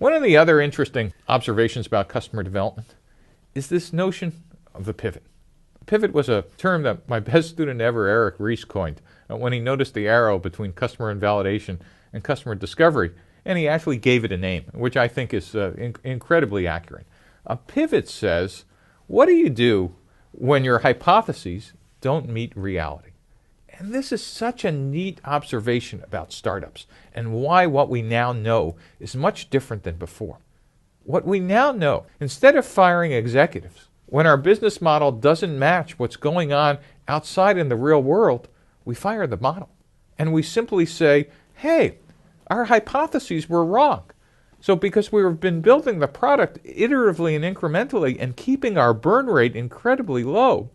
One of the other interesting observations about customer development is this notion of a pivot. Pivot was a term that my best student ever, Eric Ries, coined when he noticed the arrow between customer invalidation and customer discovery, and he actually gave it a name, which I think is incredibly accurate. A pivot says, what do you do when your hypotheses don't meet reality? And this is such a neat observation about startups and why what we now know is much different than before. What we now know, instead of firing executives, when our business model doesn't match what's going on outside in the real world, we fire the model. And we simply say, hey, our hypotheses were wrong. So because we've been building the product iteratively and incrementally and keeping our burn rate incredibly low,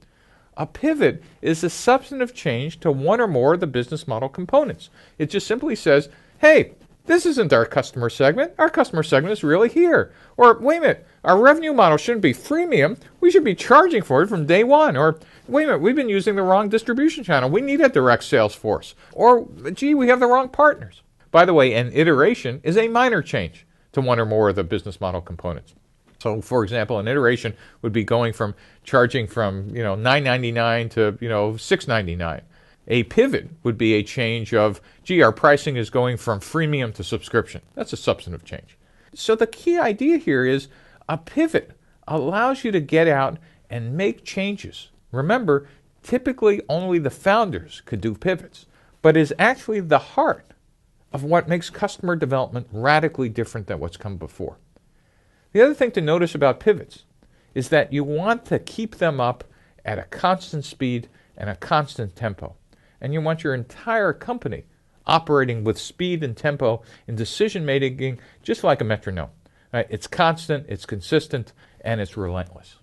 a pivot is a substantive change to one or more of the business model components. It just simply says, hey, this isn't our customer segment. Our customer segment is really here. Or, wait a minute, our revenue model shouldn't be freemium. We should be charging for it from day one. Or, wait a minute, we've been using the wrong distribution channel. We need a direct sales force. Or, gee, we have the wrong partners. By the way, an iteration is a minor change to one or more of the business model components. So, for example, an iteration would be going from charging from $9.99 to $6.99. A pivot would be a change of, gee, our pricing is going from freemium to subscription. That's a substantive change. So the key idea here is a pivot allows you to get out and make changes. Remember, typically only the founders could do pivots, but is actually the heart of what makes customer development radically different than what's come before. The other thing to notice about pivots is that you want to keep them up at a constant speed and a constant tempo. And you want your entire company operating with speed and tempo in decision making just like a metronome. Right? It's constant, it's consistent, and it's relentless.